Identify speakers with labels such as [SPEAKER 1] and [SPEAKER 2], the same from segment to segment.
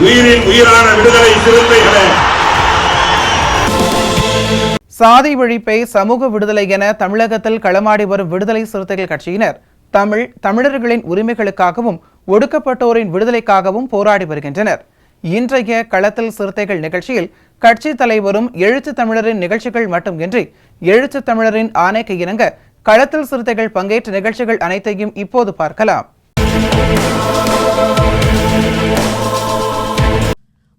[SPEAKER 1] உயிரின் உயிரான விடுதலை சிறுத்தைகளே,
[SPEAKER 2] சாதி ஒழிப்பை சமூக விடுதலை என தமிழகத்தில் களமாடி வரும் விடுதலை சிறுத்தைகள் கட்சியினர் தமிழர்களின் உரிமைகளுக்காகவும் ஒடுக்கப்பட்டோரின் விடுதலைக்காகவும் போராடி வருகின்றனர். இன்றைய களத்தில் சிறுத்தைகள் நிகழ்ச்சியில் கட்சி தலைவரும் எழுத்து தமிழரின் நிகழ்ச்சிகள் மட்டுமின்றி எழுத்து தமிழரின் ஆணைக்கு இணங்க களத்தில் சிறுத்தைகள் பங்கேற்ற நிகழ்ச்சிகள் அனைத்தையும் இப்போது பார்க்கலாம்.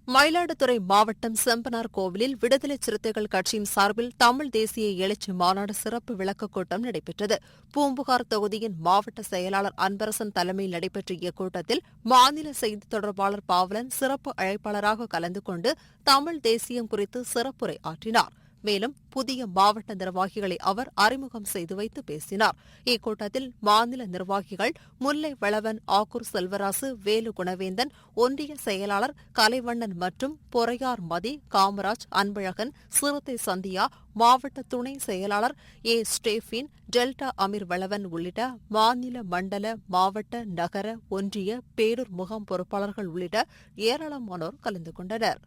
[SPEAKER 3] மயிலாடுதுறை மாவட்டம் செம்பனார் கோவிலில் விடுதலை சிறுத்தைகள் கட்சியின் சார்பில் தமிழ் தேசிய எழுச்சி மாநாடு சிறப்பு விளக்கக் கூட்டம் நடைபெற்றது. பூம்புகார் தொகுதியின் மாவட்ட செயலாளர் அன்பரசன் தலைமையில் நடைபெற்ற இக்கூட்டத்தில் மாநில செய்தித் தொடர்பாளர் பாவலன் சிறப்பு அழைப்பாளராக கலந்து கொண்டு தமிழ் தேசியம் குறித்து சிறப்புரை ஆற்றினார். மேலும் புதிய மாவட்ட நிர்வாகிகளை அவர் அறிமுகம் செய்து வைத்து பேசினார். இக்கூட்டத்தில் மாநில நிர்வாகிகள் முல்லை வளவன், ஆக்கூர் செல்வராசு, வேலு குணவேந்தன், ஒன்றிய செயலாளர் கலைவண்ணன் மற்றும் பொறையார் மதி, காமராஜ், அன்பழகன், சிறுத்தை சந்தியா, மாவட்ட துணை செயலாளர் ஏ ஸ்டேபின், டெல்டா அமீர் வளவன் உள்ளிட்ட மாநில, மண்டல, மாவட்ட, நகர, ஒன்றிய, பேரூர் முகாம் பொறுப்பாளர்கள் உள்ளிட்ட ஏராளமானோர் கலந்து கொண்டனர்.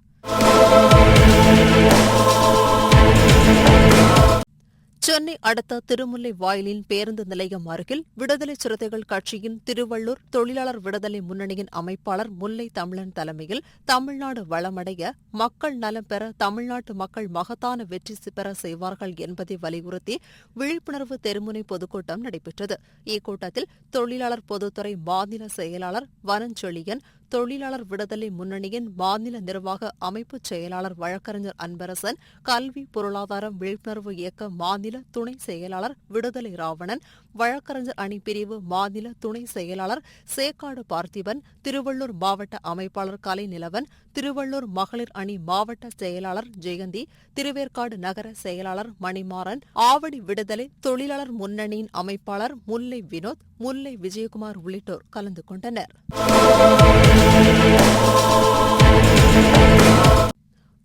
[SPEAKER 3] சென்னை அடுத்த திருமுல்லை வாயிலின் பேருந்து நிலையம் அருகில் விடுதலை சிறுத்தைகள் கட்சியின் திருவள்ளூர் தொழிலாளர் விடுதலை முன்னணியின் அமைப்பாளர் முல்லை தமிழன் தலைமையில் தமிழ்நாடு வளமடைய, மக்கள் நலம் பெற தமிழ்நாட்டு மக்கள் மகத்தான வெற்றி பெற செய்வார்கள் என்பதை வலியுறுத்தி விழிப்புணர்வு தெருமுனை பொதுக்கூட்டம் நடைபெற்றது. இக்கூட்டத்தில் தொழிலாளர் பொதுத்துறை மாநில செயலாளர் வனஞ்செழியன், தொழிலாளர் விடுதலை முன்னணியின் மாநில நிர்வாக அமைப்பு செயலாளர் வழக்கறிஞர் அன்பரசன், கல்வி பொருளாதாரம் விழிப்புணர்வு இயக்க மாநில துணை செயலாளர் விடுதலை ராவணன், வழக்கறிஞர் அணி பிரிவு மாநில துணை செயலாளர் சேக்காடு பார்த்திபன், திருவள்ளூர் மாவட்ட அமைப்பாளர் கலைநிலவன், திருவள்ளூர் மகளிர் அணி மாவட்ட செயலாளர் ஜெயந்தி, திருவேற்காடு நகர செயலாளர் மணிமாறன், ஆவடி விடுதலை தொழிலாளர் முன்னணியின் அமைப்பாளர் முல்லை வினோத், முல்லை விஜயகுமார் உள்ளிட்டோர் கலந்து கொண்டனர்.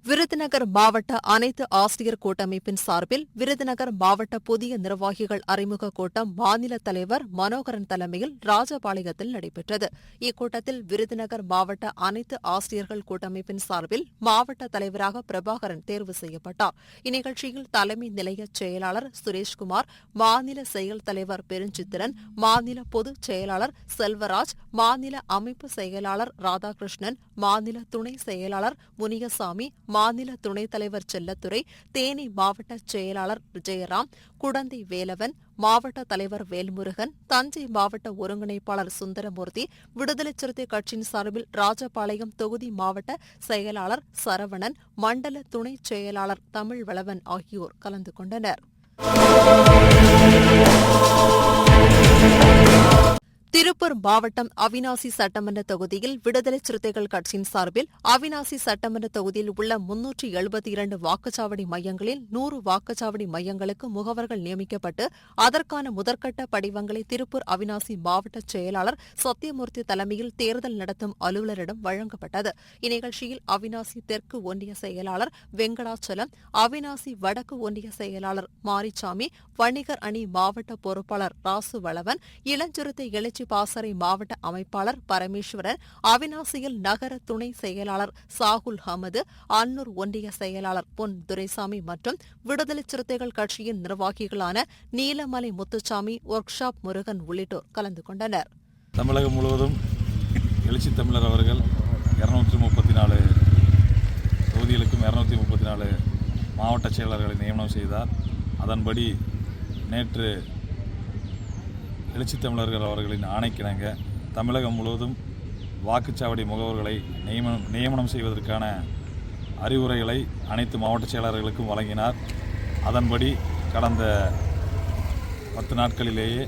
[SPEAKER 3] விருதுநகர் மாவட்ட அனைத்து ஆசிரியர் கூட்டமைப்பின் சார்பில் விருதுநகர் மாவட்ட புதிய நிர்வாகிகள் அறிமுக கூட்டம் மாநில தலைவர் மனோகரன் தலைமையில் ராஜபாளையத்தில் நடைபெற்றது. இக்கூட்டத்தில் விருதுநகர் மாவட்ட அனைத்து ஆசிரியர்கள் கூட்டமைப்பின் சார்பில் மாவட்ட தலைவராக பிரபாகரன் தேர்வு செய்யப்பட்டார். இந்நிகழ்ச்சியில் தலைமை நிலைய செயலாளர் சுரேஷ்குமார், மாநில செயல் தலைவர் பெருஞ்சித்திரன், மாநில பொதுச் செயலாளர் செல்வராஜ், மாநில அமைப்பு செயலாளர் ராதாகிருஷ்ணன், மாநில துணை செயலாளர் முனியசாமி, மாநில துணைத் தலைவர் செல்லத்துரை, தேனி மாவட்ட செயலாளர் விஜயராம், குடந்தை வேலவன், மாவட்ட தலைவர் வேல்முருகன், தஞ்சை மாவட்ட ஒருங்கிணைப்பாளர் சுந்தரமூர்த்தி, விடுதலை சிறுத்தை கட்சியின் சார்பில் ராஜபாளையம் தொகுதி மாவட்ட செயலாளர் சரவணன், மண்டல துணைச் செயலாளர் தமிழ் வளவன் ஆகியோர் கலந்து கொண்டனர். திருப்பூர் மாவட்டம் அவிநாசி சட்டமன்ற தொகுதியில் விடுதலை சிறுத்தைகள் கட்சியின் சார்பில் அவிநாசி சட்டமன்ற தொகுதியில் உள்ள 372 வாக்குச்சாவடி மையங்களில் 100 வாக்குச்சாவடி மையங்களுக்கு முகவர்கள் நியமிக்கப்பட்டு அதற்கான முதற்கட்ட படிவங்களை திருப்பூர் அவிநாசி மாவட்ட செயலாளர் சத்தியமூர்த்தி தலைமையில் தேர்தல் நடத்தும் அலுவலரிடம் வழங்கப்பட்டது. இந்நிகழ்ச்சியில் அவிநாசி தெற்கு ஒன்றிய செயலாளர் வெங்கடாச்சலம், அவிநாசி வடக்கு ஒன்றிய செயலாளர் மாரிச்சாமி, வணிகர் அணி மாவட்ட பொறுப்பாளர் ராசு வளவன், இளஞ்சிறுத்தை எழுச்சி பாசறை மாவட்ட அமைப்பாளர் பரமேஸ்வரன், அவிநாசியில் நகர துணை செயலாளர் சாகுல் அஹமது, அன்னூர் ஒன்றிய செயலாளர் பொன் துரைசாமி மற்றும் விடுதலை சிறுத்தைகள் கட்சியின் நிர்வாகிகளான நீலமலை முத்துசாமி, ஒர்க் ஷாப் முருகன் உள்ளிட்டோர் கலந்து கொண்டனர்.
[SPEAKER 4] தமிழகம் முழுவதும் எழுச்சி தமிழர் அவர்கள் 234 தொகுதிகளுக்கும் 234 மாவட்ட செயலாளர்களை நியமனம் செய்தார். அதன்படி நேற்று எழுச்சி தமிழர்கள் அவர்களின் ஆணைக்கிணங்க தமிழகம் முழுவதும் வாக்குச்சாவடி முகவர்களை நியமனம் செய்வதற்கான அறிவுரைகளை அனைத்து மாவட்ட செயலாளர்களுக்கும் வழங்கினார். அதன்படி கடந்த 10 நாட்களிலேயே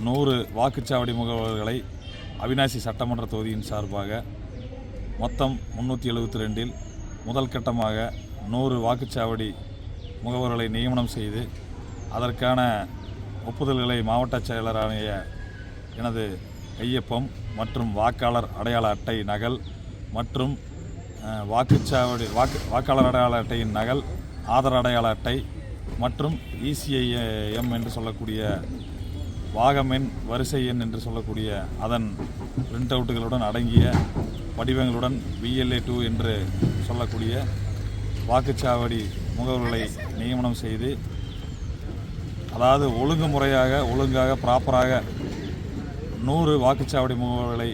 [SPEAKER 4] 100 வாக்குச்சாவடி முகவர்களை அவிநாசி சட்டமன்ற தொகுதியின் சார்பாக மொத்தம் 372 முதல் கட்டமாக 100 வாக்குச்சாவடி முகவர்களை நியமனம் செய்து அதற்கான ஒப்புதல்களை மாவட்ட செயலராகிய எனது கையொப்பம் மற்றும் வாக்காளர் அடையாள அட்டை நகல் மற்றும் வாக்காளர் அடையாள அட்டையின் நகல், ஆதார் அடையாள அட்டை மற்றும் ECIM என்று சொல்லக்கூடிய வாகமென் வரிசை எண் என்று சொல்லக்கூடிய அதன் பிரிண்ட் அவுட்டுகளுடன் அடங்கிய படிவங்களுடன் VLA2 என்று சொல்லக்கூடிய வாக்குச்சாவடி முகவர்களை நியமனம் செய்து, அதாவது ஒழுங்காக ப்ராப்பராக 100 வாக்குச்சாவடி முகவர்களை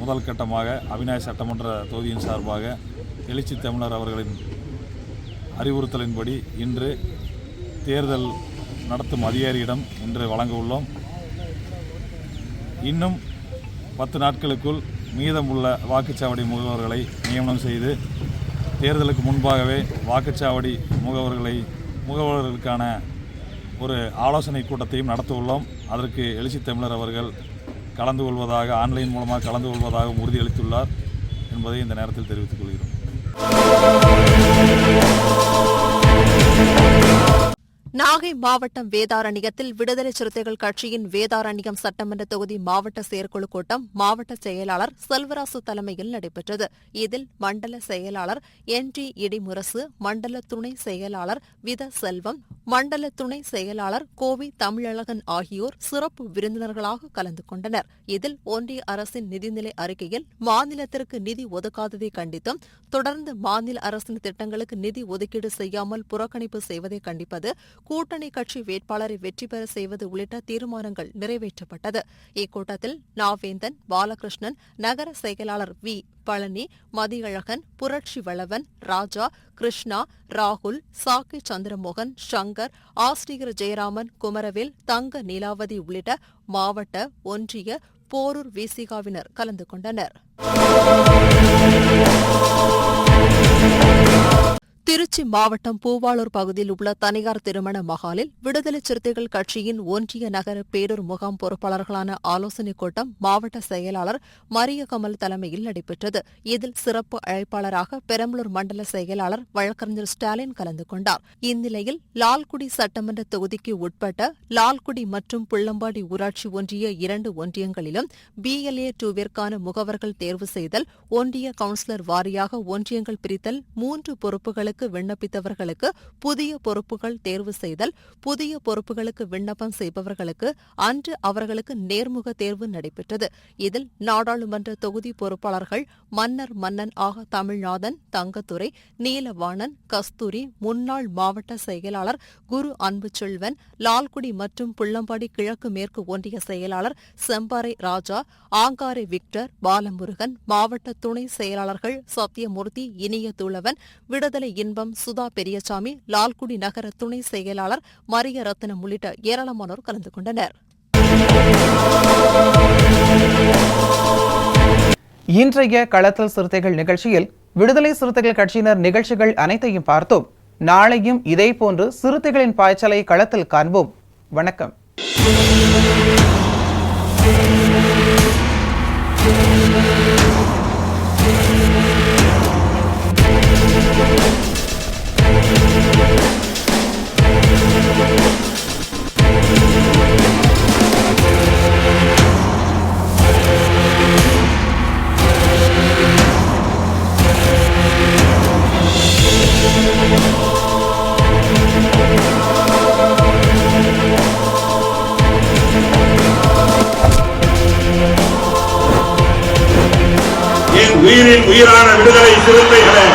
[SPEAKER 4] முதல் கட்டமாக அவிநாசி சட்டமன்ற தொகுதியின் சார்பாக எழுச்சி தமிழர் அவர்களின் அறிவுறுத்தலின்படி இன்று தேர்தல் நடத்தும் அதிகாரியிடம் இன்று வழங்க உள்ளோம். இன்னும் 10 நாட்களுக்குள் மீதமுள்ள வாக்குச்சாவடி முகவர்களை நியமனம் செய்து தேர்தலுக்கு முன்பாகவே வாக்குச்சாவடி முகவர்களுக்கான ஒரு ஆலோசனை கூட்டத்தையும் நடத்த உள்ளோம். அதற்கு எழுச்சி தமிழர் அவர்கள் கலந்து கொள்வதாக, ஆன்லைன் மூலமாக கலந்து கொள்வதாகவும் உறுதியளித்துள்ளார் என்பதை இந்த நேரத்தில் தெரிவித்துக் கொள்கிறோம்.
[SPEAKER 3] நாகை மாவட்டம் வேதாரண்யத்தில் விடுதலை சிறுத்தைகள் கட்சியின் வேதாரண்யம் சட்டமன்ற தொகுதி மாவட்ட செயற்குழு கூட்டம் மாவட்ட செயலாளர் செல்வராசு தலைமையில் நடைபெற்றது. இதில் மண்டல செயலாளர் NT இடிமுரசு, மண்டல துணை செயலாளர் வித செல்வம், மண்டல துணை செயலாளர் கோவி தமிழழகன் ஆகியோர் சிறப்பு விருந்தினர்களாக கலந்து கொண்டனர். இதில் ஒன்றிய அரசின் நிதிநிலை அறிக்கையில் மாநிலத்திற்கு நிதி ஒதுக்காததை கண்டித்தும், தொடர்ந்து மாநில அரசின் திட்டங்களுக்கு நிதி ஒதுக்கீடு செய்யாமல் புறக்கணிப்பு செய்வதை கண்டிப்பது, கூட்டணி கட்சி வேட்பாளரை வெற்றி பெற செய்வது உள்ளிட்ட தீர்மானங்கள் நிறைவேற்றப்பட்டது. இக்கூட்டத்தில் நாவேந்தன், பாலகிருஷ்ணன், நகர செயலாளர் V பழனி, மதியழகன், புரட்சி வளவன், ராஜா, கிருஷ்ணா, ராகுல், சாக்கி சந்திரமோகன், சங்கர், ஆஸ்டிகர் ஜெயராமன், குமரவேல், தங்க நீலாவதி உள்ளிட்ட மாவட்ட, ஒன்றிய, போரூர் விசிகாவினர் கலந்து கொண்டனர். திருச்சி மாவட்டம் பூவாளூர் பகுதியில் உள்ள தனியார் திருமண மகாலில் விடுதலை சிறுத்தைகள் கட்சியின் ஒன்றிய நகர பேரூர் முகாம் பொறுப்பாளர்களான ஆலோசனைக் கூட்டம் மாவட்ட செயலாளர் மரியகமல் தலைமையில் நடைபெற்றது. இதில் சிறப்பு அழைப்பாளராக பெரம்பலூர் மண்டல செயலாளர் வழக்கறிஞர் ஸ்டாலின் கலந்து கொண்டார். இந்நிலையில் லால்குடி சட்டமன்ற தொகுதிக்கு உட்பட்ட லால்குடி மற்றும் புள்ளம்பாடி ஊராட்சி ஒன்றிய 2 ஒன்றியங்களிலும் BLA2விற்கான முகவர்கள் தேர்வு செய்தல், ஒன்றிய கவுன்சிலர் வாரியாக ஒன்றியங்கள் பிரித்தல், 3 பொறுப்புகளுக்கு விண்ணப்பித்தவர்களுக்கு புதிய பொறுப்புகள் தேர்வு செய்தல், புதிய பொறுப்புகளுக்கு விண்ணப்பம் செய்பவர்களுக்கு அன்று அவர்களுக்கு நேர்முக தேர்வு நடைபெற்றது. இதில் நாடாளுமன்ற தொகுதி பொறுப்பாளர்கள் மன்னன் ஆக தமிழ்நாதன், தங்கத்துரை, நீலவாணன், கஸ்தூரி, முன்னாள் மாவட்ட செயலாளர் குரு அன்புச்செல்வன், லால்குடி மற்றும் புள்ளம்பாடி கிழக்கு மேற்கு ஒன்றிய செயலாளர் செம்பாறை ராஜா, ஆங்காரை விக்டர், பாலமுருகன், மாவட்ட துணை செயலாளர்கள் சத்தியமூர்த்தி, இனிய தூளவன், விடுதலை இன்பம், சுதா பெரியசாமி, லால்குடி நகர துணை செயலாளர் மரிய ரத்னம் உள்ளிட்ட ஏராளமானோர் கலந்து கொண்டனர்.
[SPEAKER 2] இன்றைய களத்தல் சிறுத்தைகள் நிகழ்ச்சியில் விடுதலை சிறுத்தைகள் கட்சியினர் நிகழ்ச்சிகள் அனைத்தையும் பார்த்தோம். நாளையும் இதேபோன்று சிறுத்தைகளின் பாய்ச்சலை களத்தில் காண்போம். வணக்கம்.
[SPEAKER 1] உயிரின் உயிரான விடுதலை சிறுத்தைகளே,